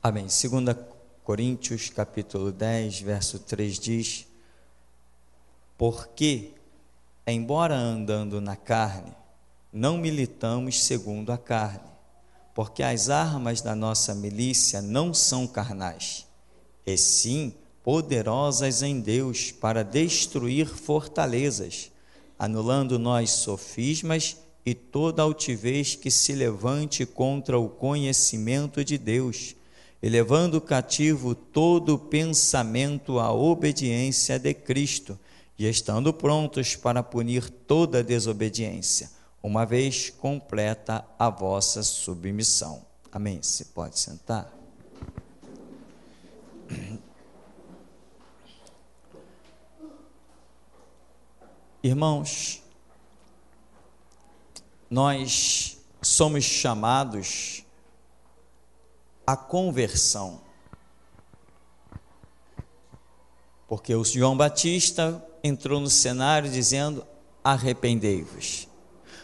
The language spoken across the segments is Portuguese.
Amém. 2 Coríntios, capítulo 10, verso 3 diz: porque, embora andando na carne, não militamos segundo a carne, porque as armas da nossa milícia não são carnais, e sim poderosas em Deus para destruir fortalezas, anulando nós sofismas e toda altivez que se levante contra o conhecimento de Deus, e levando cativo todo pensamento à obediência de Cristo, e estando prontos para punir toda desobediência, uma vez completa a vossa submissão. Amém. Você pode sentar. Irmãos, nós somos chamados à conversão, porque o João Batista entrou no cenário dizendo: arrependei-vos.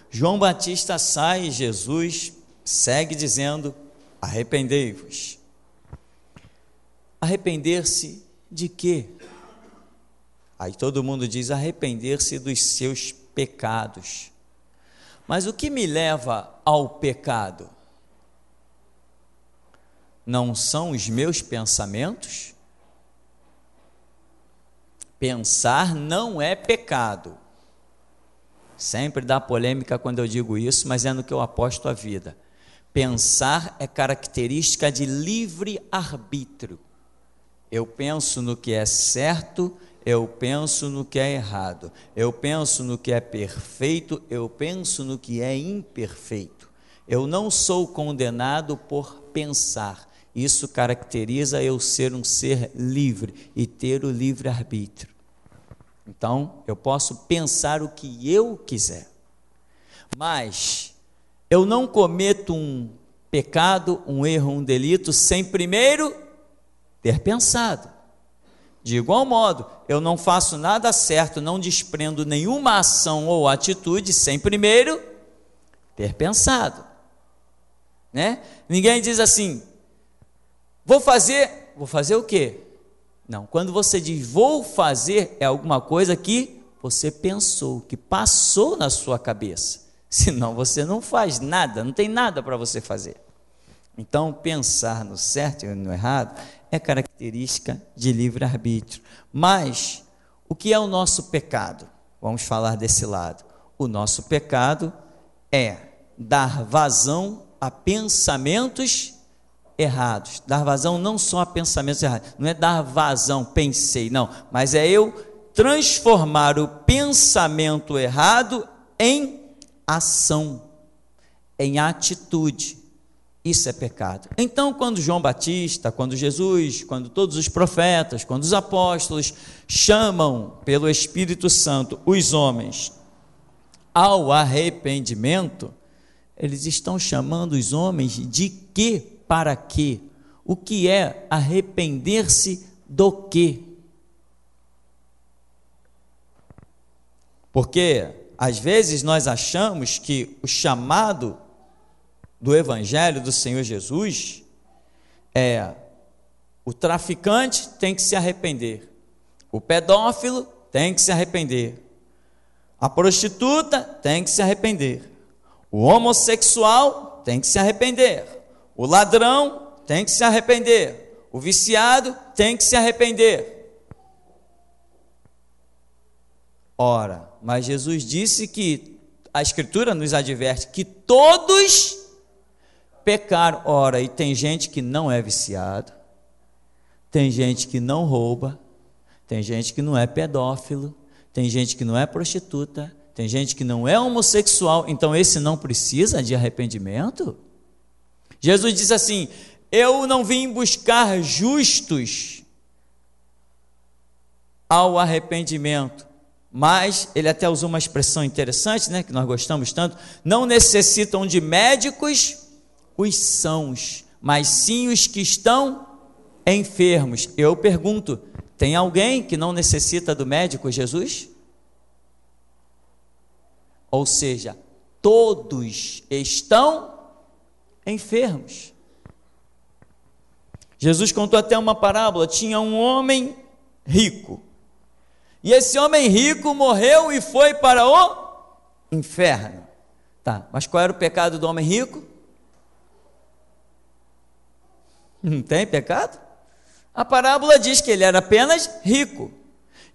João Batista sai e Jesus segue dizendo: arrependei-vos. Arrepender-se de quê? Aí todo mundo diz: arrepender-se dos seus pecados. Mas o que me leva ao pecado? Não são os meus pensamentos? Pensar não é pecado. Sempre dá polêmica quando eu digo isso, mas é no que eu aposto a vida. Pensar é característica de livre-arbítrio. Eu penso no que é certo, eu penso no que é errado, eu penso no que é perfeito, eu penso no que é imperfeito. Eu não sou condenado por pensar. Isso caracteriza eu ser um ser livre e ter o livre-arbítrio. Então, eu posso pensar o que eu quiser, mas eu não cometo um pecado, um erro, um delito, sem primeiro ter pensado. De igual modo, eu não faço nada certo, não desprendo nenhuma ação ou atitude, sem primeiro ter pensado, né? Ninguém diz assim: vou fazer o quê? Não, quando você diz vou fazer, é alguma coisa que você pensou, que passou na sua cabeça. Senão você não faz nada, não tem nada para você fazer. Então, pensar no certo e no errado é característica de livre-arbítrio. Mas, o que é o nosso pecado? Vamos falar desse lado. O nosso pecado é dar vazão a pensamentos errados. Dar vazão não só a pensamentos errados, não é dar vazão, pensei, não, mas é eu transformar o pensamento errado em ação, em atitude. Isso é pecado. Então, quando João Batista, quando Jesus, quando todos os profetas, quando os apóstolos chamam pelo Espírito Santo os homens ao arrependimento, eles estão chamando os homens de quê? Para quê? O que é arrepender-se do quê? Porque, às vezes, nós achamos que o chamado do Evangelho do Senhor Jesus é: o traficante tem que se arrepender, o pedófilo tem que se arrepender, a prostituta tem que se arrepender, o homossexual tem que se arrepender, o ladrão tem que se arrepender, o viciado tem que se arrepender. Ora, mas Jesus disse que a Escritura nos adverte que todos pecaram. Ora, e tem gente que não é viciado, tem gente que não rouba, tem gente que não é pedófilo, tem gente que não é prostituta, tem gente que não é homossexual, então esse não precisa de arrependimento? Jesus diz assim: eu não vim buscar justos ao arrependimento, mas ele até usou uma expressão interessante, né, que nós gostamos tanto: não necessitam de médicos os sãos, mas sim os que estão enfermos. Eu pergunto: tem alguém que não necessita do médico Jesus? Ou seja, todos estão enfermos. Jesus contou até uma parábola, tinha um homem rico, e esse homem rico morreu e foi para o inferno. Tá, mas qual era o pecado do homem rico? Não tem pecado? A parábola diz que ele era apenas rico,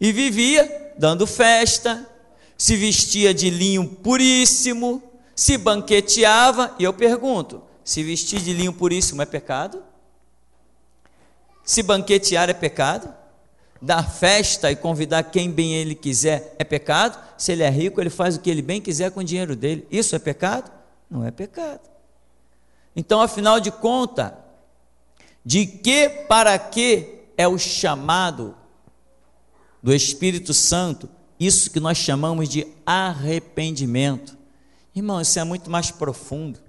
e vivia dando festa, se vestia de linho puríssimo, se banqueteava, e eu pergunto, se vestir de linho puríssimo é pecado? Se banquetear é pecado? Dar festa e convidar quem bem ele quiser é pecado? Se ele é rico, ele faz o que ele bem quiser com o dinheiro dele. Isso é pecado? Não é pecado. Então, afinal de contas, de que para que é o chamado do Espírito Santo? Isso que nós chamamos de arrependimento. Irmão, isso é muito mais profundo.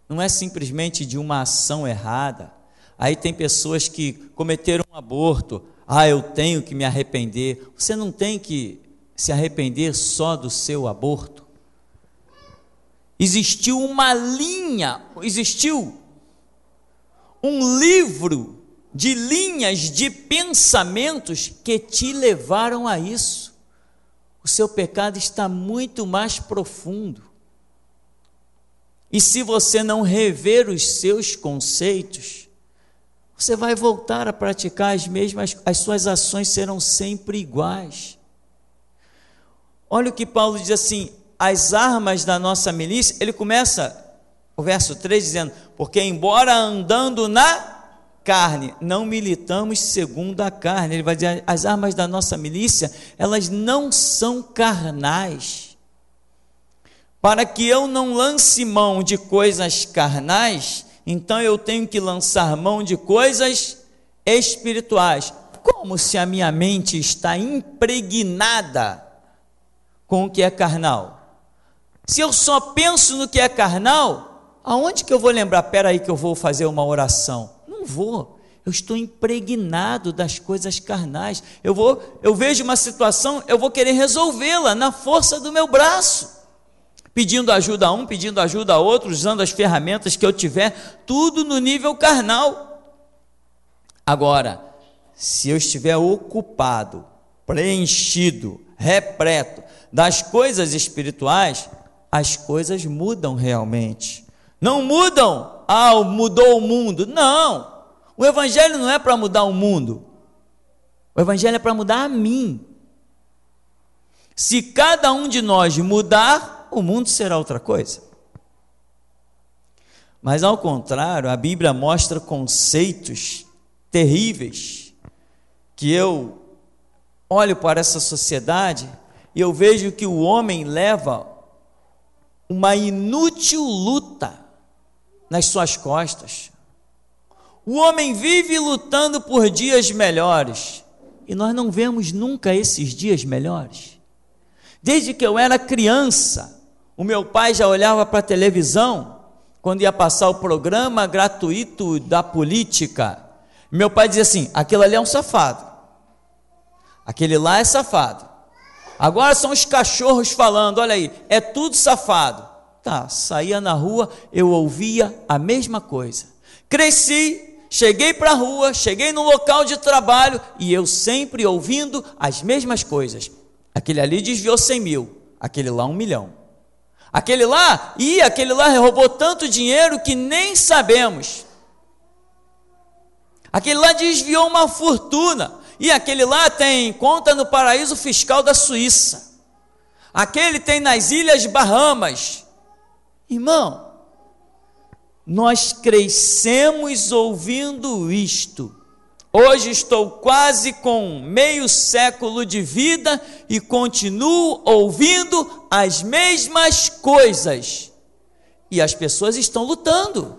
Não é simplesmente de uma ação errada. Aí tem pessoas que cometeram um aborto. Eu tenho que me arrepender. Você não tem que se arrepender só do seu aborto. Existiu um livro de linhas de pensamentos que te levaram a isso. O seu pecado está muito mais profundo. E se você não rever os seus conceitos, você vai voltar a praticar as suas ações serão sempre iguais. Olha o que Paulo diz assim, as armas da nossa milícia, ele começa o verso 3 dizendo, porque embora andando na carne, não militamos segundo a carne. Ele vai dizer, as armas da nossa milícia, elas não são carnais. Para que eu não lance mão de coisas carnais, então eu tenho que lançar mão de coisas espirituais. Como se a minha mente está impregnada com o que é carnal? Se eu só penso no que é carnal, aonde que eu vou lembrar? Espera aí que eu vou fazer uma oração. Não vou. Eu estou impregnado das coisas carnais. Eu vejo uma situação, eu vou querer resolvê-la na força do meu braço. Pedindo ajuda a um, pedindo ajuda a outro, usando as ferramentas que eu tiver, tudo no nível carnal. Agora, se eu estiver ocupado, preenchido, repleto das coisas espirituais, as coisas mudam realmente. Não mudam, mudou o mundo. Não, o Evangelho não é para mudar o mundo. O Evangelho é para mudar a mim. Se cada um de nós mudar, o mundo será outra coisa. Mas ao contrário, a Bíblia mostra conceitos terríveis, que eu olho para essa sociedade e eu vejo que o homem leva uma inútil luta nas suas costas. O homem vive lutando por dias melhores, e nós não vemos nunca esses dias melhores. Desde que eu era criança, o meu pai já olhava para a televisão, quando ia passar o programa gratuito da política, meu pai dizia assim, aquele ali é um safado, aquele lá é safado, agora são os cachorros falando, olha aí, é tudo safado. Tá, saía na rua, eu ouvia a mesma coisa, cresci, cheguei para a rua, cheguei no local de trabalho, e eu sempre ouvindo as mesmas coisas, aquele ali desviou 100 mil, aquele lá 1 milhão, aquele lá roubou tanto dinheiro que nem sabemos, aquele lá desviou uma fortuna, e aquele lá tem conta no paraíso fiscal da Suíça, aquele tem nas Ilhas Bahamas. Irmão, nós crescemos ouvindo isto. Hoje estou quase com meio século de vida e continuo ouvindo as mesmas coisas. E as pessoas estão lutando.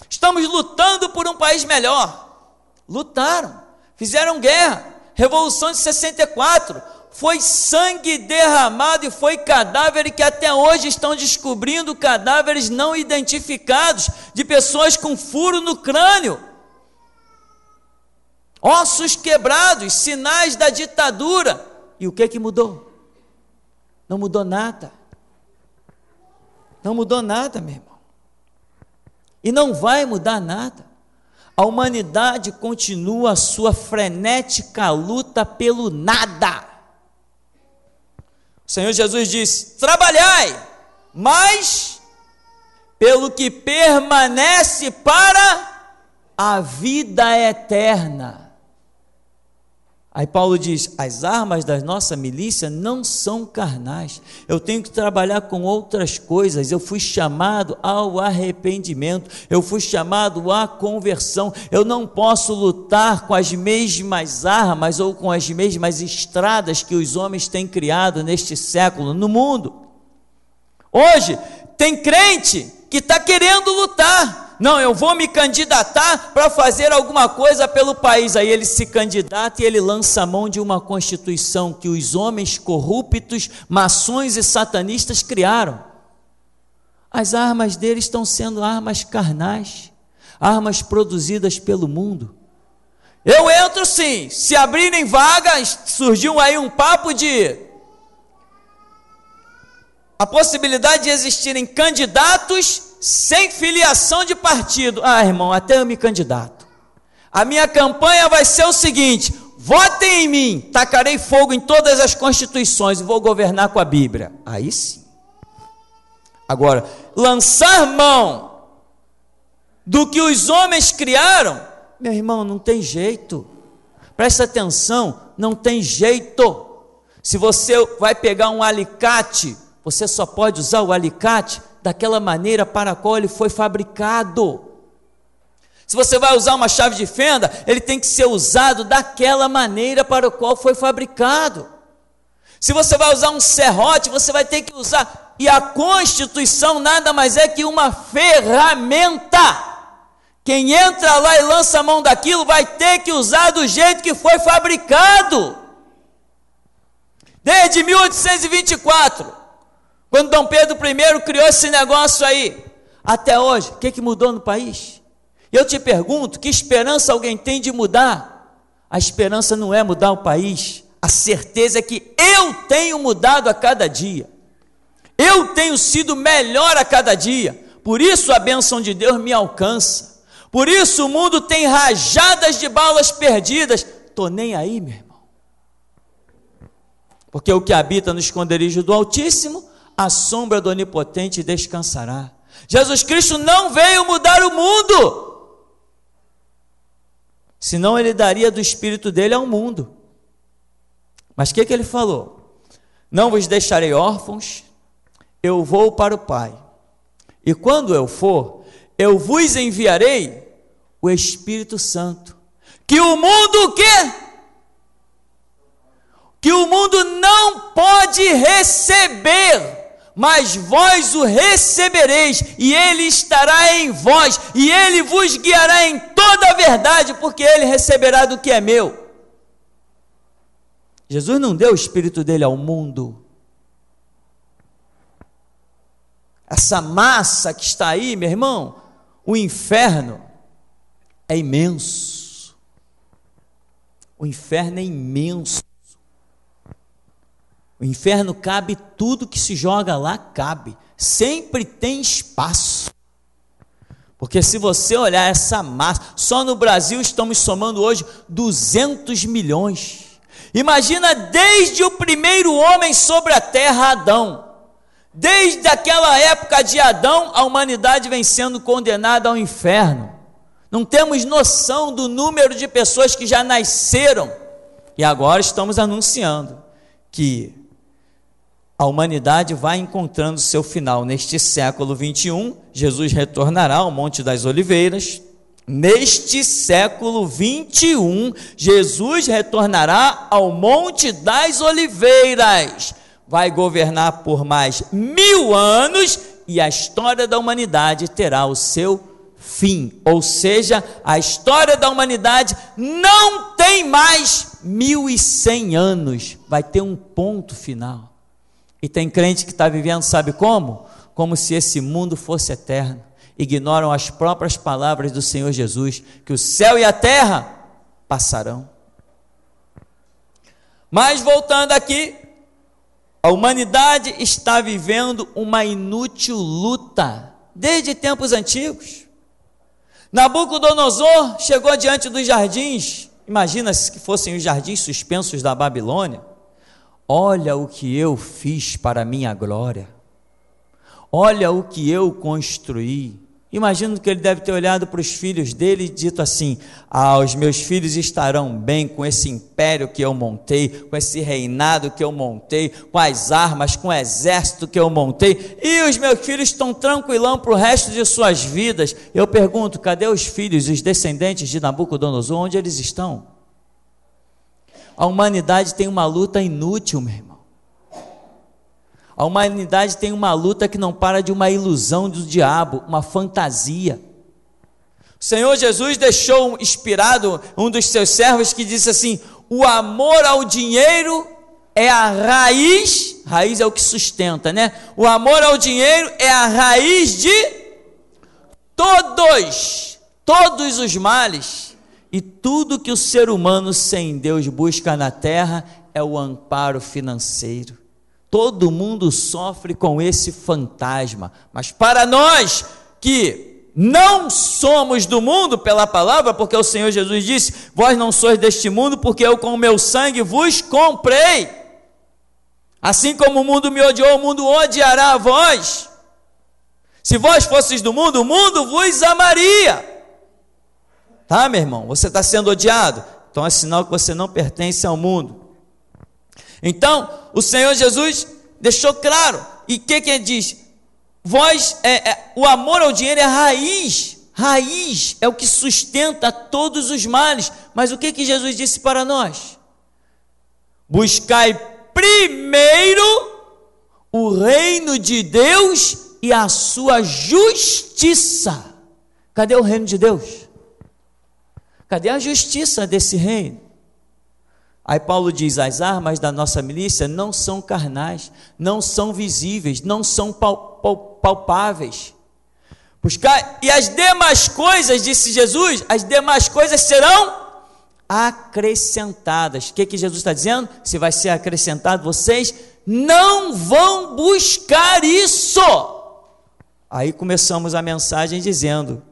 Estamos lutando por um país melhor. Lutaram, fizeram guerra, Revolução de 64, foi sangue derramado e foi cadáver, que até hoje estão descobrindo cadáveres não identificados de pessoas com furo no crânio, ossos quebrados, sinais da ditadura. E o que mudou? Não mudou nada. Não mudou nada, meu irmão. E não vai mudar nada. a humanidade continua a sua frenética luta pelo nada. O Senhor Jesus disse: trabalhai, mas pelo que permanece para a vida eterna. Aí Paulo diz: as armas da nossa milícia não são carnais, eu tenho que trabalhar com outras coisas. Eu fui chamado ao arrependimento, eu fui chamado à conversão. Eu não posso lutar com as mesmas armas ou com as mesmas estradas que os homens têm criado neste século no mundo. Hoje tem crente que está querendo lutar. Não, eu vou me candidatar para fazer alguma coisa pelo país. Aí ele se candidata e ele lança a mão de uma constituição que os homens corruptos, maçons e satanistas criaram. As armas dele estão sendo armas carnais, armas produzidas pelo mundo. Eu entro sim, se abrirem vagas, surgiu aí um papo de a possibilidade de existirem candidatos sem filiação de partido. Ah, irmão, até eu me candidato. A minha campanha vai ser o seguinte: votem em mim, tacarei fogo em todas as constituições e vou governar com a Bíblia. Aí sim. Agora, lançar mão do que os homens criaram, meu irmão, não tem jeito. Presta atenção, não tem jeito. Se você vai pegar um alicate, você só pode usar o alicate daquela maneira para a qual ele foi fabricado. Se você vai usar uma chave de fenda, ele tem que ser usado daquela maneira para a qual foi fabricado. Se você vai usar um serrote, você vai ter que usar. E a Constituição nada mais é que uma ferramenta. Quem entra lá e lança a mão daquilo vai ter que usar do jeito que foi fabricado. Desde 1824. Quando Dom Pedro I criou esse negócio aí, até hoje, o que mudou no país? Eu te pergunto, que esperança alguém tem de mudar? A esperança não é mudar o país, a certeza é que eu tenho mudado a cada dia, eu tenho sido melhor a cada dia, por isso a bênção de Deus me alcança, por isso o mundo tem rajadas de balas perdidas. Estou nem aí, meu irmão, porque o que habita no esconderijo do Altíssimo, a sombra do Onipotente descansará. Jesus Cristo não veio mudar o mundo, senão ele daria do Espírito dele ao mundo. Mas o que ele falou? Não vos deixarei órfãos, eu vou para o Pai, e quando eu for, eu vos enviarei o Espírito Santo, que o mundo o quê? Que o mundo não pode receber, mas vós o recebereis, e ele estará em vós, e ele vos guiará em toda a verdade, porque ele receberá do que é meu. Jesus não deu o Espírito dele ao mundo. Essa massa que está aí, meu irmão, o inferno é imenso. O inferno é imenso. O inferno cabe tudo que se joga lá, cabe. Sempre tem espaço. Porque se você olhar essa massa, só no Brasil estamos somando hoje 200 milhões. Imagina desde o primeiro homem sobre a terra, Adão. Desde aquela época de Adão, a humanidade vem sendo condenada ao inferno. Não temos noção do número de pessoas que já nasceram. E agora estamos anunciando que a humanidade vai encontrando seu final. Neste século 21, Jesus retornará ao Monte das Oliveiras. Neste século 21, Jesus retornará ao Monte das Oliveiras. Vai governar por mais 1000 anos e a história da humanidade terá o seu fim. Ou seja, a história da humanidade não tem mais 1100 anos. Vai ter um ponto final. E tem crente que está vivendo, sabe como? Como se esse mundo fosse eterno. Ignoram as próprias palavras do Senhor Jesus, que o céu e a terra passarão. Mas voltando aqui, a humanidade está vivendo uma inútil luta, desde tempos antigos. Nabucodonosor chegou diante dos jardins, imagina se que fossem os jardins suspensos da Babilônia. Olha o que eu fiz para a minha glória, olha o que eu construí. Imagino que ele deve ter olhado para os filhos dele e dito assim: os meus filhos estarão bem com esse império que eu montei, com esse reinado que eu montei, com as armas, com o exército que eu montei, e os meus filhos estão tranquilão para o resto de suas vidas. Eu pergunto, cadê os filhos e os descendentes de Nabucodonosor? Onde eles estão? A humanidade tem uma luta inútil, meu irmão. A humanidade tem uma luta que não para de uma ilusão do diabo, uma fantasia. O Senhor Jesus deixou inspirado um dos seus servos que disse assim: o amor ao dinheiro é a raiz é o que sustenta, né? O amor ao dinheiro é a raiz de todos os males, e tudo que o ser humano sem Deus busca na terra é o amparo financeiro. Todo mundo sofre com esse fantasma, mas para nós que não somos do mundo pela palavra, porque o Senhor Jesus disse: vós não sois deste mundo, porque eu com o meu sangue vos comprei. Assim como o mundo me odiou, o mundo odiará a vós. Se vós fosseis do mundo, o mundo vos amaria. Tá, meu irmão? Você está sendo odiado? Então é sinal que você não pertence ao mundo. Então, o Senhor Jesus deixou claro. E o que ele diz? O amor ao dinheiro é a raiz é o que sustenta todos os males. Mas o que Jesus disse para nós? Buscai primeiro o reino de Deus e a sua justiça. Cadê o reino de Deus? Cadê a justiça desse reino? Aí Paulo diz: as armas da nossa milícia não são carnais, não são visíveis, não são palpáveis. E as demais coisas, disse Jesus, as demais coisas serão acrescentadas. O que Jesus está dizendo? Se vai ser acrescentado, vocês não vão buscar isso. Aí começamos a mensagem dizendo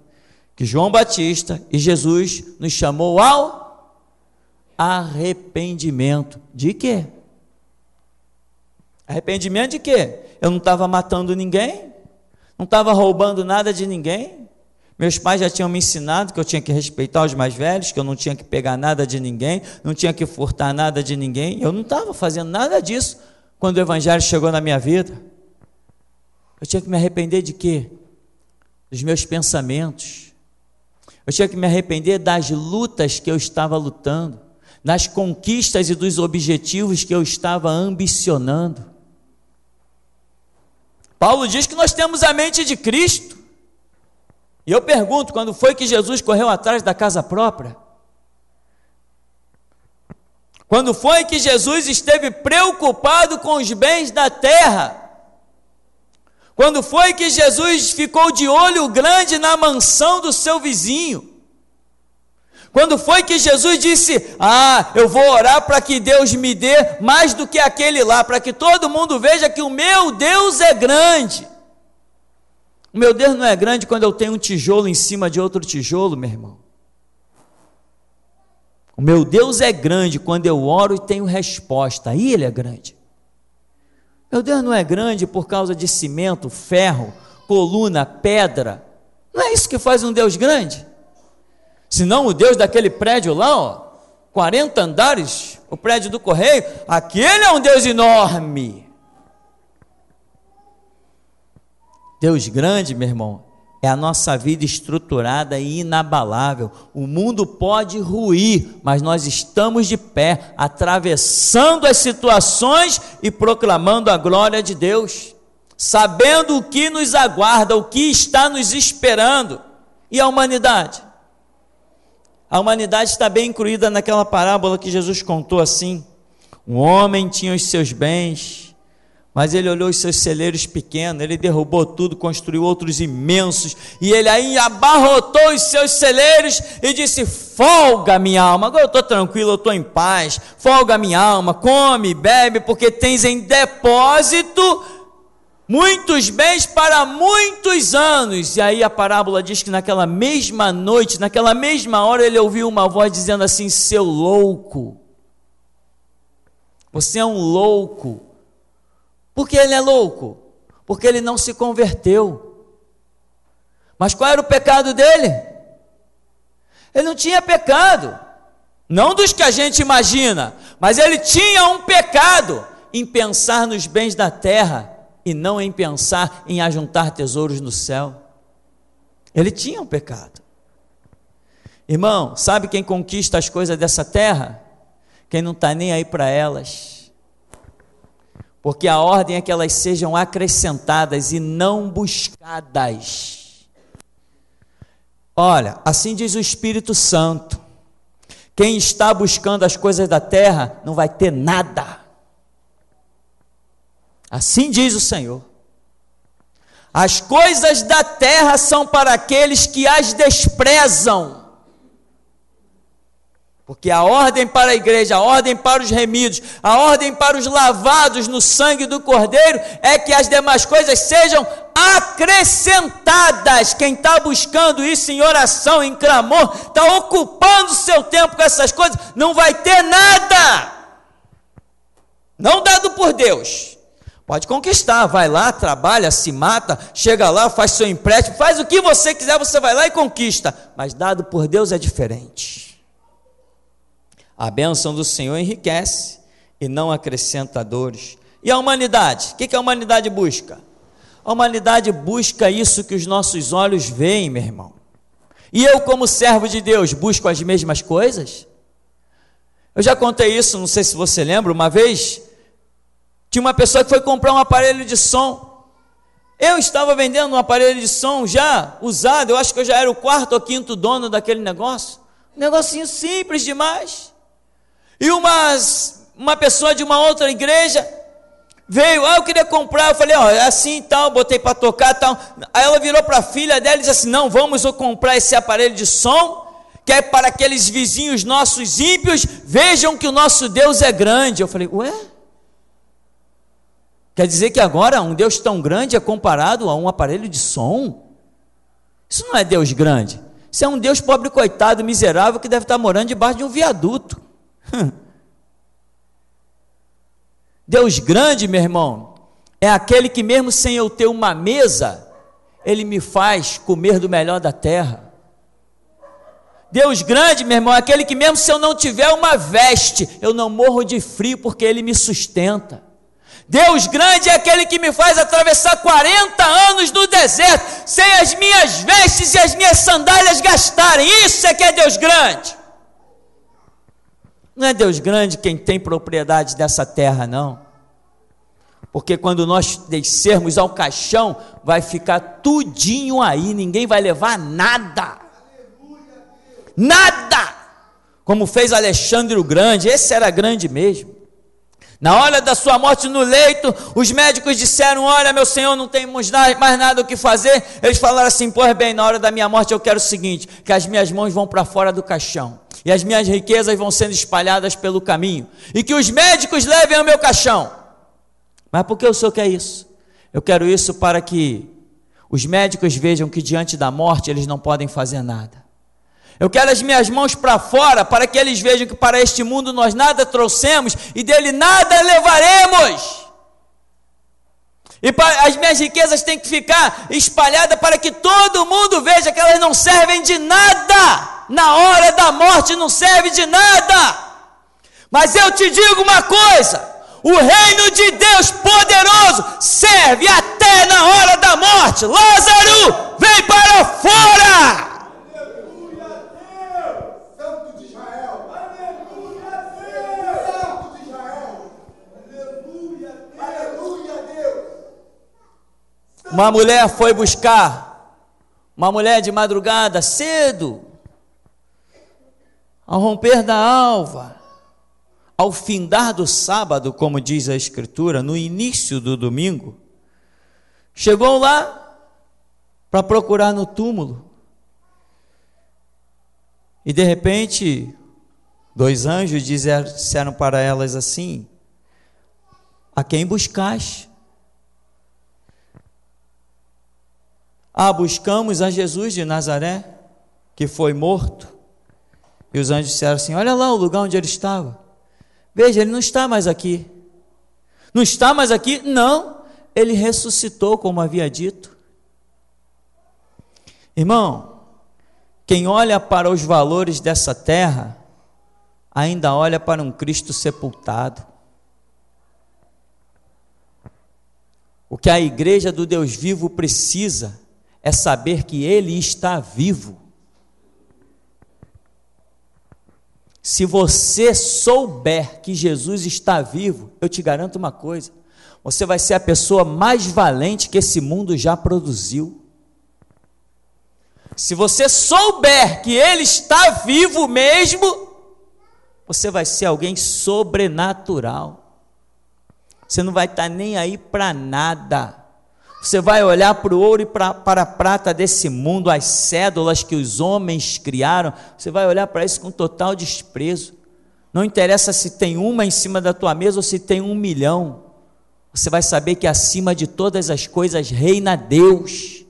que João Batista e Jesus nos chamou ao arrependimento. De quê? Arrependimento de quê? Eu não estava matando ninguém, não estava roubando nada de ninguém. Meus pais já tinham me ensinado que eu tinha que respeitar os mais velhos, que eu não tinha que pegar nada de ninguém, não tinha que furtar nada de ninguém. Eu não estava fazendo nada disso quando o evangelho chegou na minha vida. Eu tinha que me arrepender de quê? Dos meus pensamentos. Eu tinha que me arrepender das lutas que eu estava lutando, das conquistas e dos objetivos que eu estava ambicionando. Paulo diz que nós temos a mente de Cristo. E eu pergunto, quando foi que Jesus correu atrás da casa própria? Quando foi que Jesus esteve preocupado com os bens da terra? Quando foi que Jesus ficou de olho grande na mansão do seu vizinho? Quando foi que Jesus disse: eu vou orar para que Deus me dê mais do que aquele lá, para que todo mundo veja que o meu Deus é grande. O meu Deus não é grande quando eu tenho um tijolo em cima de outro tijolo, meu irmão. O meu Deus é grande quando eu oro e tenho resposta, aí Ele é grande. Meu Deus não é grande por causa de cimento, ferro, coluna, pedra. Não é isso que faz um Deus grande? Senão o Deus daquele prédio lá, 40 andares, o prédio do correio, aquele é um Deus enorme. Deus grande, meu irmão, é a nossa vida estruturada e inabalável. O mundo pode ruir, mas nós estamos de pé, atravessando as situações e proclamando a glória de Deus, sabendo o que nos aguarda, o que está nos esperando. E a humanidade? A humanidade está bem incluída naquela parábola que Jesus contou assim: um homem tinha os seus bens, mas ele olhou os seus celeiros pequenos, ele derrubou tudo, construiu outros imensos, e ele aí abarrotou os seus celeiros e disse: folga minha alma, agora eu estou tranquilo, eu estou em paz, folga minha alma, come, bebe, porque tens em depósito muitos bens para muitos anos. E aí a parábola diz que naquela mesma noite, naquela mesma hora, ele ouviu uma voz dizendo assim: seu louco, você é um louco. Por que ele é louco? Porque ele não se converteu. Mas qual era o pecado dele? Ele não tinha pecado, não dos que a gente imagina, mas ele tinha um pecado em pensar nos bens da terra e não em pensar em ajuntar tesouros no céu. Ele tinha um pecado. Irmão, sabe quem conquista as coisas dessa terra? Quem não está nem aí para elas. Porque a ordem é que elas sejam acrescentadas e não buscadas. Olha, assim diz o Espírito Santo: quem está buscando as coisas da terra não vai ter nada. Assim diz o Senhor. As coisas da terra são para aqueles que as desprezam. Porque a ordem para a igreja, a ordem para os remidos, a ordem para os lavados no sangue do Cordeiro é que as demais coisas sejam acrescentadas. Quem está buscando isso em oração, em clamor, está ocupando o seu tempo com essas coisas, não vai ter nada. Não dado por Deus. Pode conquistar, vai lá, trabalha, se mata, chega lá, faz seu empréstimo, faz o que você quiser, você vai lá e conquista. Mas dado por Deus é diferente. A bênção do Senhor enriquece e não acrescenta dores. E a humanidade? O que a humanidade busca? A humanidade busca isso que os nossos olhos veem, meu irmão. E eu, como servo de Deus, busco as mesmas coisas? Eu já contei isso, não sei se você lembra, uma vez tinha uma pessoa que foi comprar um aparelho de som. Eu estava vendendo um aparelho de som já usado, eu acho que eu já era o quarto ou quinto dono daquele negócio. Um negocinho simples demais. E uma pessoa de uma outra igreja veio, eu queria comprar, eu falei, é assim e tal, botei para tocar e tal. Aí ela virou para a filha dela e disse assim: não, vamos comprar esse aparelho de som, que é para aqueles vizinhos nossos ímpios, vejam que o nosso Deus é grande. Eu falei, ué? Quer dizer que agora um Deus tão grande é comparado a um aparelho de som? Isso não é Deus grande, isso é um Deus pobre, coitado, miserável, que deve estar morando debaixo de um viaduto. Deus grande, meu irmão, é aquele que mesmo sem eu ter uma mesa, Ele me faz comer do melhor da terra. Deus grande, meu irmão, é aquele que mesmo se eu não tiver uma veste, eu não morro de frio, porque Ele me sustenta. Deus grande é aquele que me faz atravessar 40 anos no deserto, sem as minhas vestes e as minhas sandálias gastarem. Isso é que é Deus grande. Não é Deus grande quem tem propriedade dessa terra, não. Porque quando nós descermos ao caixão, vai ficar tudinho aí, ninguém vai levar nada. Nada! Como fez Alexandre o Grande, esse era grande mesmo. Na hora da sua morte no leito, os médicos disseram: olha, meu senhor, não temos mais nada o que fazer. Eles falaram assim: pois bem, na hora da minha morte eu quero o seguinte, que as minhas mãos vão para fora do caixão, e as minhas riquezas vão sendo espalhadas pelo caminho, e que os médicos levem o meu caixão. Mas por que o senhor quer isso? Eu quero isso para que os médicos vejam que diante da morte eles não podem fazer nada. Eu quero as minhas mãos para fora, para que eles vejam que para este mundo nós nada trouxemos e dele nada levaremos. E as minhas riquezas têm que ficar espalhadas para que todo mundo veja que elas não servem de nada. Na hora da morte não serve de nada. Mas eu te digo uma coisa: o reino de Deus poderoso serve até na hora da morte. Lázaro, vem para fora! Uma mulher foi buscar, uma mulher de madrugada, cedo, ao romper da alva, ao findar do sábado, como diz a Escritura, no início do domingo, chegou lá para procurar no túmulo. E de repente, 2 anjos disseram para elas assim: a quem buscaste? buscamos a Jesus de Nazaré, que foi morto. E os anjos disseram assim: olha lá o lugar onde ele estava. Veja, ele não está mais aqui. Não está mais aqui? Não. Ele ressuscitou, como havia dito. Irmão, quem olha para os valores dessa terra, ainda olha para um Cristo sepultado. O que a igreja do Deus vivo precisa é saber que Ele está vivo. Se você souber que Jesus está vivo, eu te garanto uma coisa: você vai ser a pessoa mais valente que esse mundo já produziu. Se você souber que Ele está vivo mesmo, você vai ser alguém sobrenatural. Você não vai estar nem aí para nada. Você vai olhar para o ouro e para a prata desse mundo, as cédulas que os homens criaram, você vai olhar para isso com total desprezo. Não interessa se tem uma em cima da tua mesa ou se tem 1 milhão. Você vai saber que acima de todas as coisas reina Deus.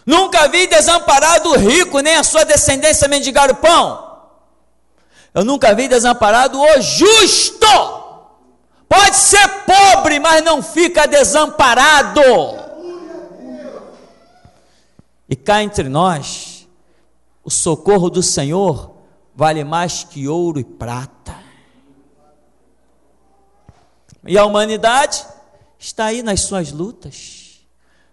Nunca vi desamparado o rico, nem a sua descendência mendigar o pão. Eu nunca vi desamparado o justo. Pode ser pobre, mas não fica desamparado. E cá entre nós, o socorro do Senhor vale mais que ouro e prata. E a humanidade está aí nas suas lutas.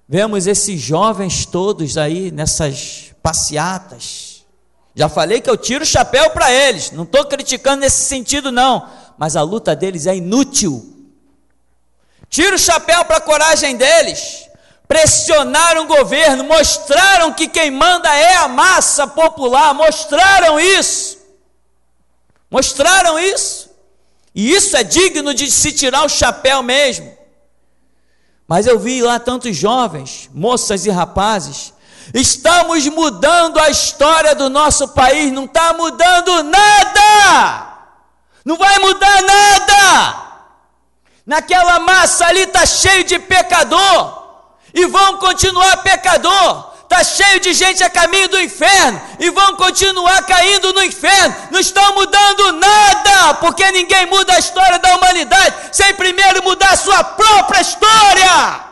Vemos esses jovens todos aí nessas passeatas. Já falei que eu tiro o chapéu para eles, não estou criticando nesse sentido não, mas a luta deles é inútil. Tiro o chapéu para a coragem deles. Pressionaram o governo, mostraram que quem manda é a massa popular, mostraram isso. E isso é digno de se tirar o chapéu mesmo. Mas eu vi lá tantos jovens, moças e rapazes. Estamos mudando a história do nosso país, não está mudando nada. Não vai mudar nada. Naquela massa ali está cheio de pecador. E vão continuar pecador. Está cheio de gente a caminho do inferno. E vão continuar caindo no inferno. Não estão mudando nada. Porque ninguém muda a história da humanidade sem primeiro mudar a sua própria história.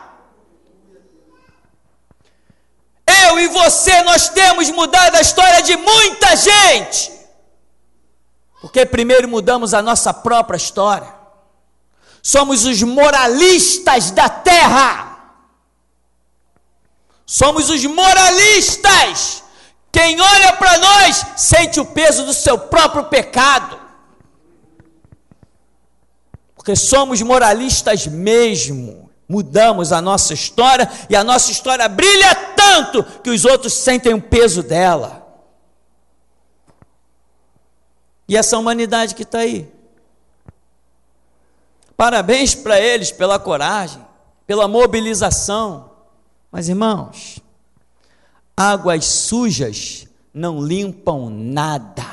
Eu e você, nós temos mudado a história de muita gente. Porque primeiro mudamos a nossa própria história. Somos os moralistas da terra. Somos os moralistas. Quem olha para nós sente o peso do seu próprio pecado. Porque somos moralistas mesmo. Mudamos a nossa história e a nossa história brilha tanto que os outros sentem o peso dela. E essa humanidade que está aí, parabéns para eles pela coragem, pela mobilização. Mas irmãos, águas sujas não limpam nada.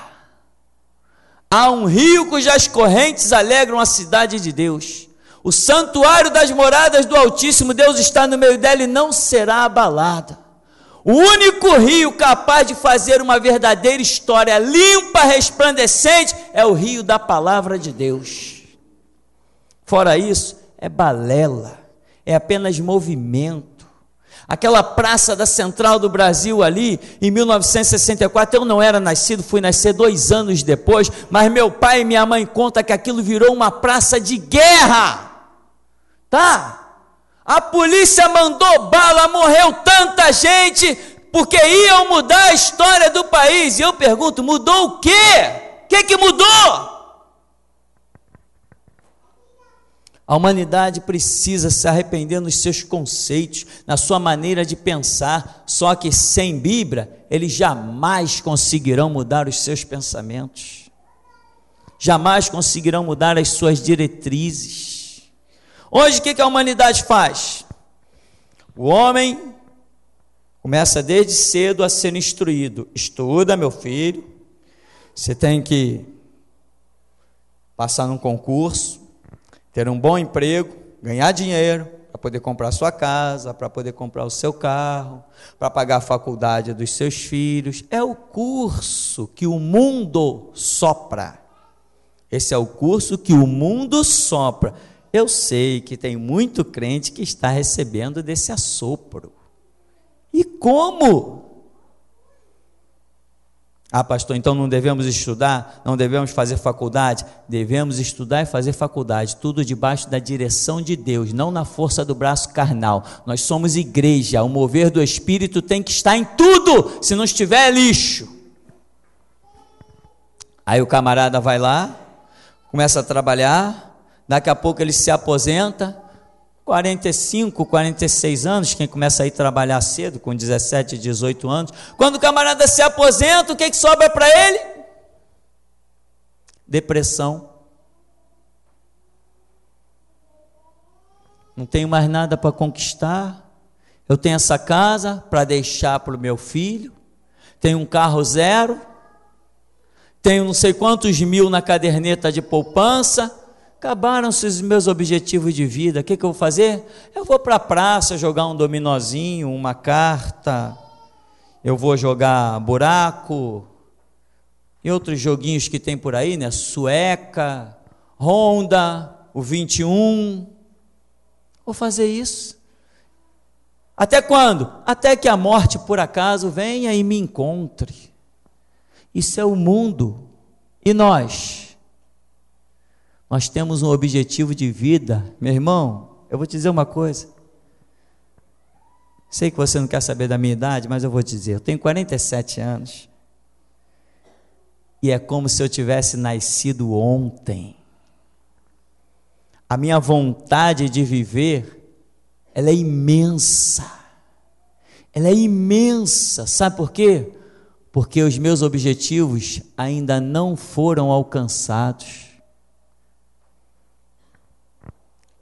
Há um rio cujas correntes alegram a cidade de Deus. O santuário das moradas do Altíssimo, Deus está no meio dela e não será abalada. O único rio capaz de fazer uma verdadeira história limpa, resplandecente, é o rio da palavra de Deus. Fora isso, é balela, é apenas movimento. Aquela praça da Central do Brasil ali, em 1964, eu não era nascido, fui nascer 2 anos depois, mas meu pai e minha mãe contam que aquilo virou uma praça de guerra, tá? A polícia mandou bala, morreu tanta gente, porque iam mudar a história do país. E eu pergunto, mudou o quê? O que mudou? A humanidade precisa se arrepender nos seus conceitos, na sua maneira de pensar, só que sem Bíblia, eles jamais conseguirão mudar os seus pensamentos, jamais conseguirão mudar as suas diretrizes. Hoje o que a humanidade faz? O homem começa desde cedo a ser instruído. Estuda, meu filho, você tem que passar num concurso, ter um bom emprego, ganhar dinheiro, para poder comprar sua casa, para poder comprar o seu carro, para pagar a faculdade dos seus filhos. É o curso que o mundo sopra. Esse é o curso que o mundo sopra. Eu sei que tem muito crente que está recebendo desse assopro. E como? Ah, pastor, então não devemos estudar? Não devemos fazer faculdade? Devemos estudar e fazer faculdade, tudo debaixo da direção de Deus, não na força do braço carnal. Nós somos igreja, o mover do Espírito tem que estar em tudo, se não estiver é lixo. Aí o camarada vai lá, começa a trabalhar, daqui a pouco ele se aposenta, 45, 46 anos, quem começa a ir trabalhar cedo, com 17, 18 anos, quando o camarada se aposenta, o que sobra para ele? Depressão. Não tenho mais nada para conquistar, eu tenho essa casa para deixar para o meu filho, tenho um carro zero, tenho não sei quantos mil na caderneta de poupança, acabaram-se os meus objetivos de vida, o que eu vou fazer? Eu vou para a praça jogar um dominozinho, uma carta, eu vou jogar buraco, e outros joguinhos que tem por aí, né? Sueca, Honda, o 21, vou fazer isso. Até quando? Até que a morte por acaso venha e me encontre. Isso é o mundo. E nós temos um objetivo de vida. Meu irmão, eu vou te dizer uma coisa. Sei que você não quer saber da minha idade, mas eu vou te dizer, eu tenho 47 anos. E é como se eu tivesse nascido ontem. A minha vontade de viver, ela é imensa. Ela é imensa. Sabe por quê? Porque os meus objetivos ainda não foram alcançados.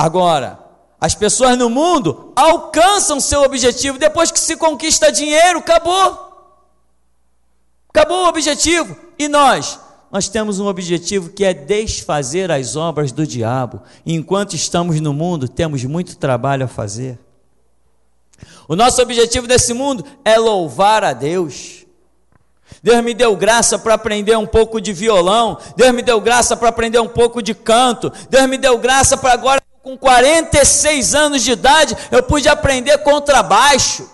Agora, as pessoas no mundo alcançam seu objetivo, depois que se conquista dinheiro, acabou. Acabou o objetivo. E nós temos um objetivo que é desfazer as obras do diabo. E enquanto estamos no mundo, temos muito trabalho a fazer. O nosso objetivo nesse mundo é louvar a Deus. Deus me deu graça para aprender um pouco de violão, Deus me deu graça para aprender um pouco de canto, Deus me deu graça para agora, com 46 anos de idade, eu pude aprender contrabaixo.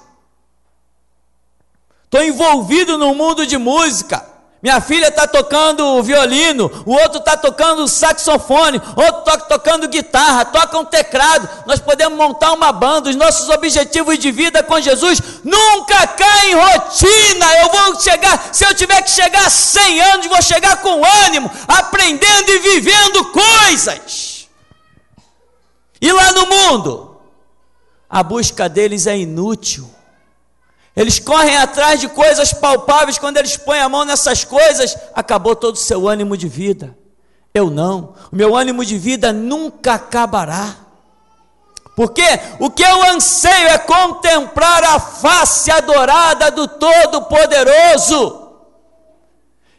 Estou envolvido no mundo de música. Minha filha está tocando violino, o outro está tocando saxofone, outro está tocando guitarra, toca um teclado. Nós podemos montar uma banda. Os nossos objetivos de vida com Jesus nunca caem em rotina. Eu vou chegar, se eu tiver que chegar a 100 anos, vou chegar com ânimo, aprendendo e vivendo coisas. E lá no mundo, a busca deles é inútil. Eles correm atrás de coisas palpáveis. Quando eles põem a mão nessas coisas, acabou todo o seu ânimo de vida. Eu não. O meu ânimo de vida nunca acabará. Porque o que eu anseio é contemplar a face adorada do Todo-Poderoso.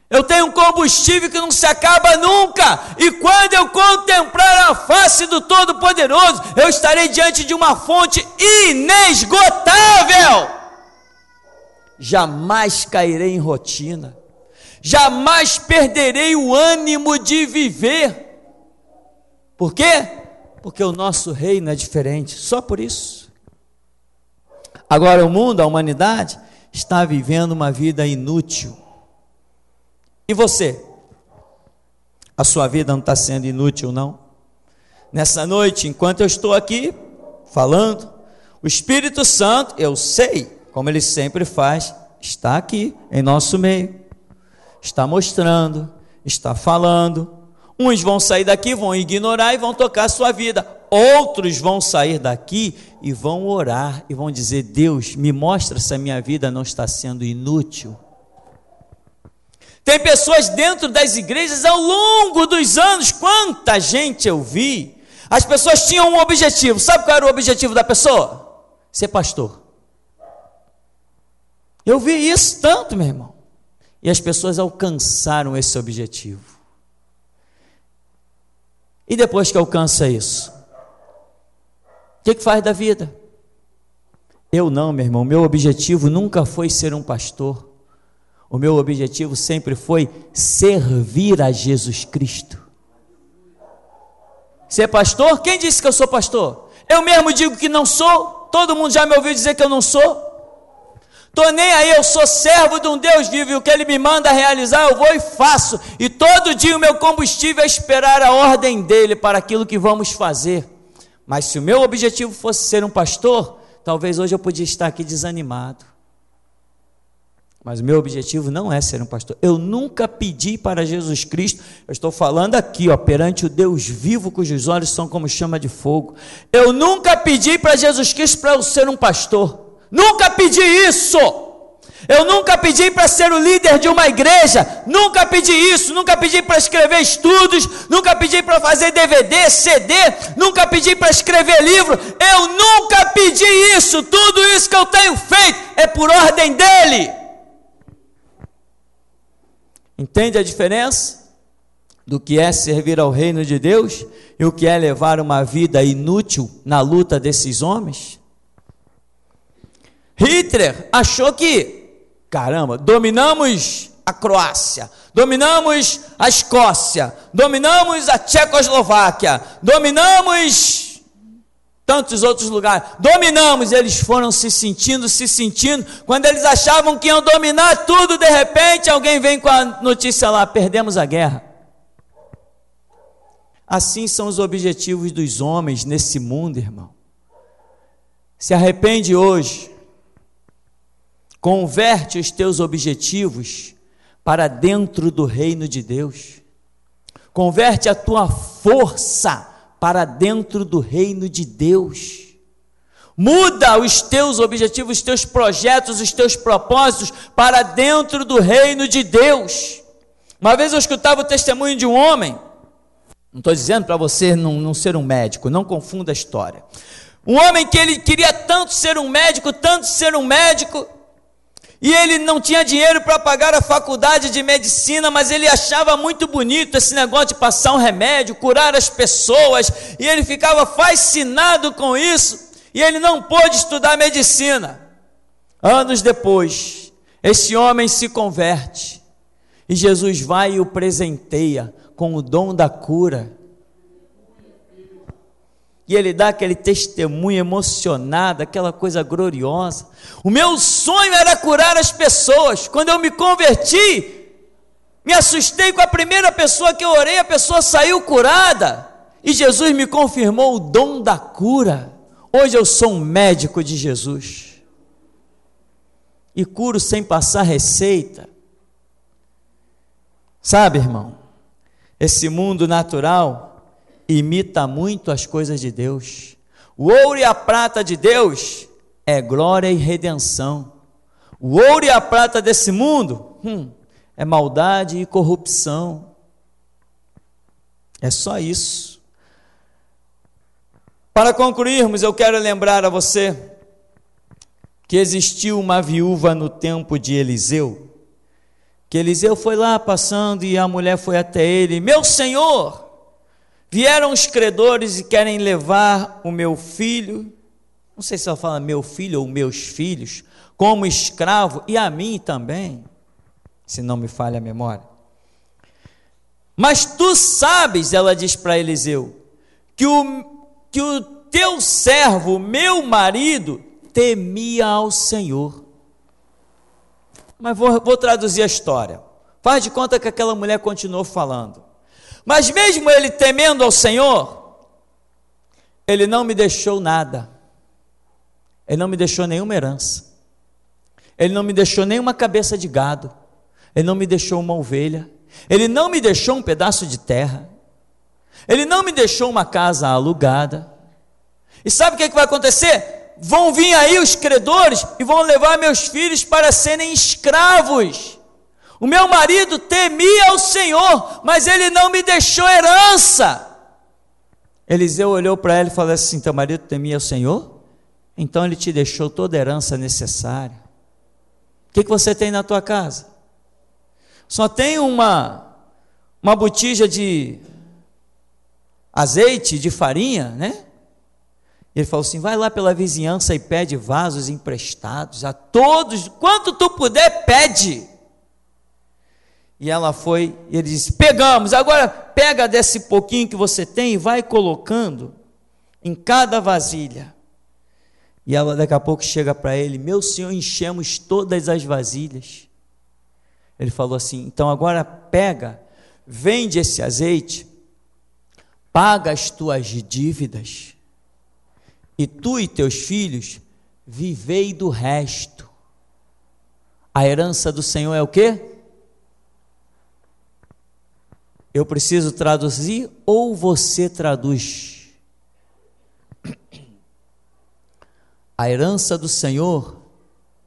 Eu tenho um combustível que não se acaba nunca. E quando eu contemplar a face do Todo-Poderoso, eu estarei diante de uma fonte inesgotável. Jamais cairei em rotina, jamais perderei o ânimo de viver. Por quê? Porque o nosso reino é diferente, só por isso. Agora o mundo, a humanidade, está vivendo uma vida inútil. E você? A sua vida não está sendo inútil, não? Nessa noite, enquanto eu estou aqui falando, o Espírito Santo, eu sei, como ele sempre faz, está aqui em nosso meio, está mostrando, está falando. Uns vão sair daqui, vão ignorar e vão tocar a sua vida. Outros vão sair daqui e vão orar e vão dizer: Deus, me mostra se a minha vida não está sendo inútil. Tem pessoas dentro das igrejas ao longo dos anos, quanta gente eu vi, as pessoas tinham um objetivo. Sabe qual era o objetivo da pessoa? Ser pastor. Eu vi isso tanto, meu irmão. E as pessoas alcançaram esse objetivo. E depois que alcança isso, que faz da vida? Eu não, meu irmão, meu objetivo nunca foi ser um pastor. O meu objetivo sempre foi servir a Jesus Cristo. Ser pastor? Quem disse que eu sou pastor? Eu mesmo digo que não sou. Todo mundo já me ouviu dizer que eu não sou. Estou nem aí, eu sou servo de um Deus vivo, e o que Ele me manda realizar, eu vou e faço. E todo dia o meu combustível é esperar a ordem dEle para aquilo que vamos fazer. Mas se o meu objetivo fosse ser um pastor, talvez hoje eu podia estar aqui desanimado. Mas o meu objetivo não é ser um pastor. Eu nunca pedi para Jesus Cristo, eu estou falando aqui, perante o Deus vivo, cujos olhos são como chama de fogo. Eu nunca pedi para Jesus Cristo para eu ser um pastor. Nunca pedi isso. Eu nunca pedi para ser o líder de uma igreja. Nunca pedi isso. Nunca pedi para escrever estudos. Nunca pedi para fazer DVD, CD. Nunca pedi para escrever livro. Eu nunca pedi isso. Tudo isso que eu tenho feito é por ordem dEle. Entende a diferença do que é servir ao reino de Deus e o que é levar uma vida inútil na luta desses homens? Hitler achou que, caramba, dominamos a Croácia, dominamos a Escócia, dominamos a Tchecoslováquia, dominamos tantos outros lugares, dominamos. Eles foram se sentindo, quando eles achavam que iam dominar tudo, de repente alguém vem com a notícia lá: perdemos a guerra. Assim são os objetivos dos homens nesse mundo, irmão. Se arrepende hoje, converte os teus objetivos para dentro do reino de Deus. Converte a tua força para dentro do reino de Deus. Muda os teus objetivos, os teus projetos, os teus propósitos para dentro do reino de Deus. Uma vez eu escutava o testemunho de um homem, não estou dizendo para você não ser um médico, não confunda a história. Um homem que ele queria tanto ser um médico, e ele não tinha dinheiro para pagar a faculdade de medicina, mas ele achava muito bonito esse negócio de passar um remédio, curar as pessoas, e ele ficava fascinado com isso, e ele não pôde estudar medicina. Anos depois, esse homem se converte, e Jesus vai e o presenteia com o dom da cura. E ele dá aquele testemunho emocionado, aquela coisa gloriosa. O meu sonho era curar as pessoas. Quando eu me converti, me assustei com a primeira pessoa que eu orei, a pessoa saiu curada. E Jesus me confirmou o dom da cura. Hoje eu sou um médico de Jesus. E curo sem passar receita. Sabe, irmão, esse mundo natural imita muito as coisas de Deus. O ouro e a prata de Deus é glória e redenção. O ouro e a prata desse mundo é maldade e corrupção. É só isso. Para concluirmos, eu quero lembrar a você que existiu uma viúva no tempo de Eliseu, que Eliseu foi lá passando e a mulher foi até ele: meu senhor, vieram os credores e querem levar o meu filho, não sei se ela fala meu filho ou meus filhos, como escravo, e a mim também, se não me falha a memória. Mas tu sabes, ela diz para Eliseu, que o teu servo, meu marido, temia ao Senhor. Mas vou traduzir a história. Faz de conta que aquela mulher continuou falando. Mas mesmo ele temendo ao Senhor, ele não me deixou nada. Ele não me deixou nenhuma herança. Ele não me deixou nenhuma cabeça de gado. Ele não me deixou uma ovelha. Ele não me deixou um pedaço de terra. Ele não me deixou uma casa alugada. E sabe o que vai acontecer? Vão vir aí os credores e vão levar meus filhos para serem escravos. O meu marido temia ao Senhor, mas ele não me deixou herança. Eliseu olhou para ela e falou assim: teu marido temia ao Senhor? Então ele te deixou toda a herança necessária. O que você tem na tua casa? Só tem uma botija de azeite, de farinha, né? Ele falou assim: vai lá pela vizinhança e pede vasos emprestados a todos, quanto tu puder, pede. E ela foi, e ele disse: pegamos, agora pega desse pouquinho que você tem e vai colocando em cada vasilha. E ela daqui a pouco chega para ele: meu senhor, enchemos todas as vasilhas. Ele falou assim: então agora pega, vende esse azeite, paga as tuas dívidas, e tu e teus filhos vivei do resto. A herança do Senhor é o quê? Eu preciso traduzir ou você traduz? A herança do Senhor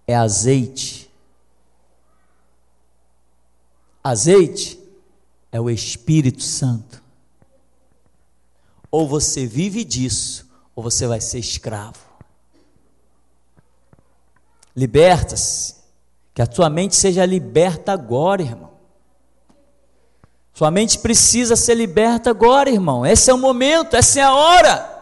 é azeite. Azeite é o Espírito Santo. Ou você vive disso, ou você vai ser escravo. Liberta-se, que a tua mente seja liberta agora, irmão. Sua mente precisa ser liberta agora, irmão. Esse é o momento, essa é a hora.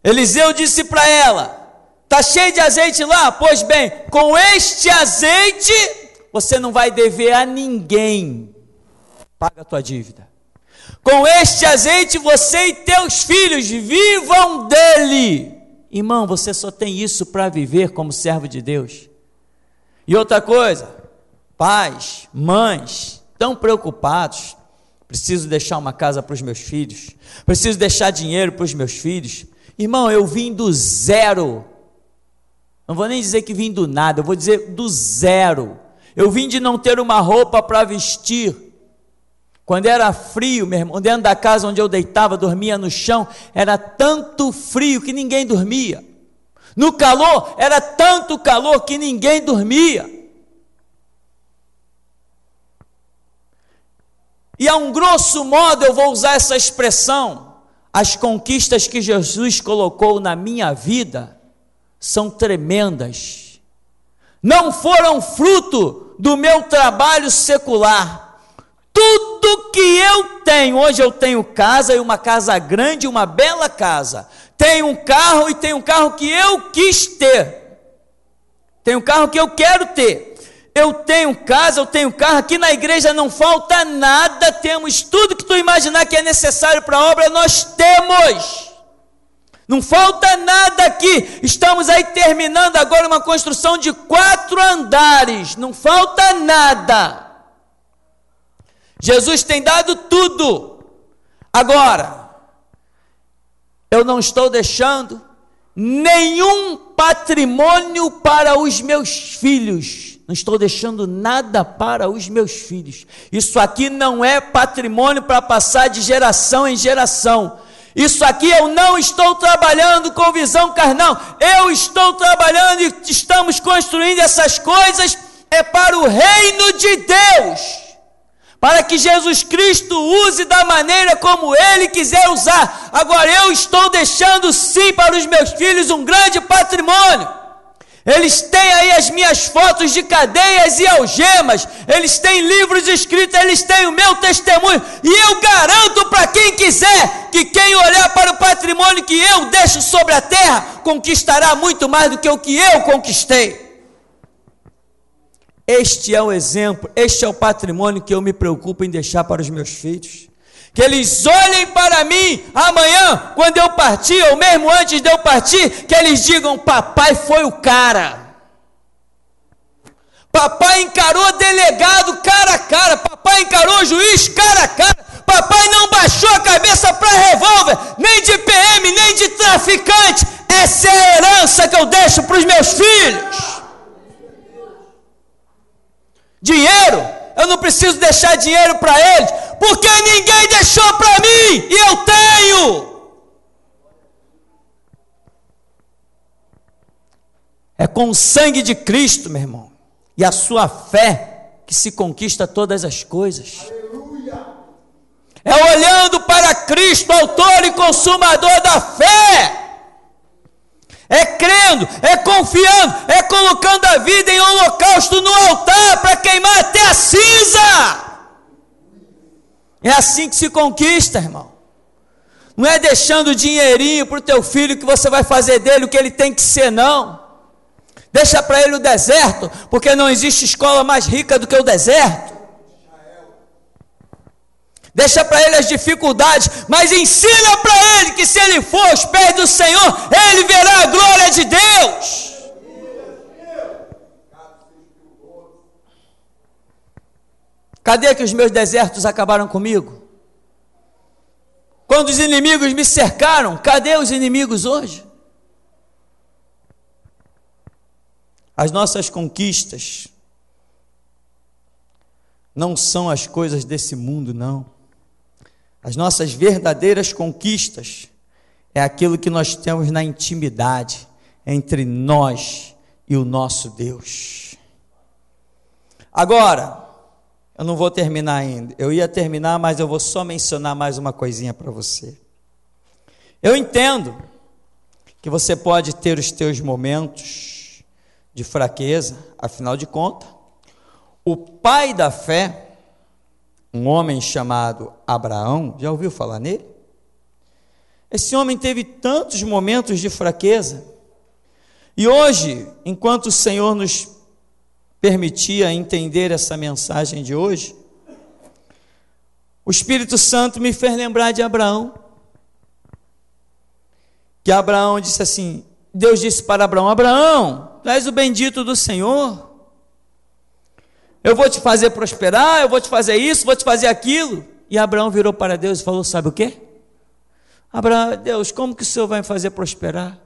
Eliseu disse para ela: está cheio de azeite lá? Pois bem, com este azeite você não vai dever a ninguém. Paga a tua dívida. Com este azeite você e teus filhos vivam dele. Irmão, você só tem isso para viver como servo de Deus. E outra coisa, pais, mães, tão preocupados: preciso deixar uma casa para os meus filhos, preciso deixar dinheiro para os meus filhos. Irmão, eu vim do zero. Não vou nem dizer que vim do nada, eu vou dizer do zero. Eu vim de não ter uma roupa para vestir. Quando era frio, meu irmão, dentro da casa onde eu deitava, dormia no chão, era tanto frio que ninguém dormia. No calor, era tanto calor que ninguém dormia. E a um grosso modo eu vou usar essa expressão: as conquistas que Jesus colocou na minha vida são tremendas. Não foram fruto do meu trabalho secular. Tudo que eu tenho, hoje eu tenho casa, e uma casa grande, uma bela casa. Tenho um carro, e tenho um carro que eu quis ter. Tenho um carro que eu quero ter. Eu tenho casa, eu tenho carro. Aqui na igreja não falta nada. Temos tudo que tu imaginar que é necessário para a obra, nós temos. Não falta nada aqui. Estamos aí terminando agora uma construção de 4 andares. Não falta nada. Jesus tem dado tudo. Agora, eu não estou deixando nenhum patrimônio para os meus filhos. Não estou deixando nada para os meus filhos. Isso aqui não é patrimônio para passar de geração em geração. Isso aqui eu não estou trabalhando com visão carnal. Eu estou trabalhando e estamos construindo essas coisas é para o reino de Deus. Para que Jesus Cristo use da maneira como Ele quiser usar. Agora eu estou deixando sim para os meus filhos um grande patrimônio. Eles têm aí as minhas fotos de cadeias e algemas. Eles têm livros escritos, eles têm o meu testemunho. E eu garanto para quem quiser que quem olhar para o patrimônio que eu deixo sobre a terra, conquistará muito mais do que o que eu conquistei. Este é o exemplo, este é o patrimônio que eu me preocupo em deixar para os meus filhos. Que eles olhem para mim amanhã, quando eu partir, ou mesmo antes de eu partir, que eles digam: papai foi o cara. Papai encarou delegado cara a cara, papai encarou juiz cara a cara, papai não baixou a cabeça para revólver, nem de PM, nem de traficante. Essa é a herança que eu deixo para os meus filhos. Dinheiro, eu não preciso deixar dinheiro para eles, porque ninguém deixou para mim, e eu tenho. É com o sangue de Cristo, meu irmão, e a sua fé, que se conquista todas as coisas. Aleluia. É olhando para Cristo, autor e consumador da fé. É crendo, é confiando, é colocando a vida em holocausto no altar para queimar até a cinza. É assim que se conquista, irmão. Não é deixando dinheirinho para o teu filho que você vai fazer dele o que ele tem que ser, não. Deixa para ele o deserto, porque não existe escola mais rica do que o deserto. Deixa para ele as dificuldades, mas ensina para ele que se ele for aos pés do Senhor, ele verá a glória de Deus. Cadê que os meus desertos acabaram comigo? Quando os inimigos me cercaram, cadê os inimigos hoje? As nossas conquistas não são as coisas desse mundo, não. As nossas verdadeiras conquistas é aquilo que nós temos na intimidade entre nós e o nosso Deus. Agora, eu não vou terminar ainda. Eu ia terminar, mas eu vou só mencionar mais uma coisinha para você. Eu entendo que você pode ter os teus momentos de fraqueza, afinal de contas, o pai da fé, um homem chamado Abraão, já ouviu falar nele? Esse homem teve tantos momentos de fraqueza, e hoje, enquanto o Senhor nos permitia entender essa mensagem de hoje, o Espírito Santo me fez lembrar de Abraão, que Abraão disse assim, Deus disse para Abraão, Abraão, tu és o bendito do Senhor, eu vou te fazer prosperar, eu vou te fazer isso, vou te fazer aquilo. E Abraão virou para Deus e falou, sabe o quê? Abraão, Deus, como que o Senhor vai me fazer prosperar?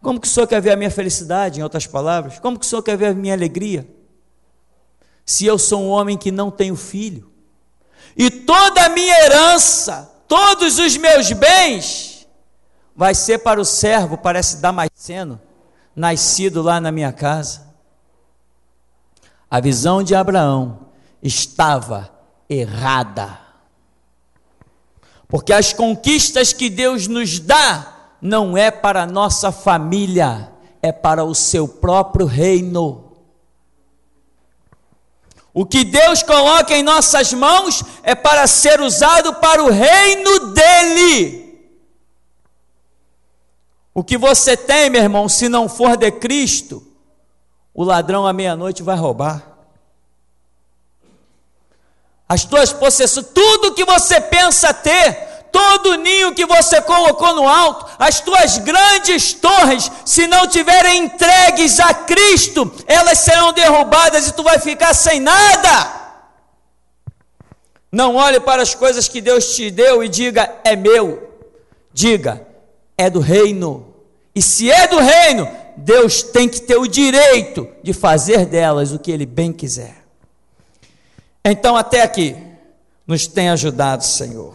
Como que o Senhor quer ver a minha felicidade, em outras palavras? Como que o Senhor quer ver a minha alegria? Se eu sou um homem que não tenho filho, e toda a minha herança, todos os meus bens, vai ser para o servo, parece Damasceno, nascido lá na minha casa. A visão de Abraão estava errada, porque as conquistas que Deus nos dá, não é para a nossa família, é para o seu próprio reino. O que Deus coloca em nossas mãos é para ser usado para o reino dele. O que você tem, meu irmão, se não for de Cristo, o ladrão à meia-noite vai roubar. As tuas possessões, tudo que você pensa ter, todo ninho que você colocou no alto, as tuas grandes torres, se não tiverem entregues a Cristo, elas serão derrubadas e tu vai ficar sem nada. Não olhe para as coisas que Deus te deu e diga, é meu. Diga, é do reino. E se é do reino, Deus tem que ter o direito de fazer delas o que Ele bem quiser. Então, até aqui, nos tem ajudado, Senhor.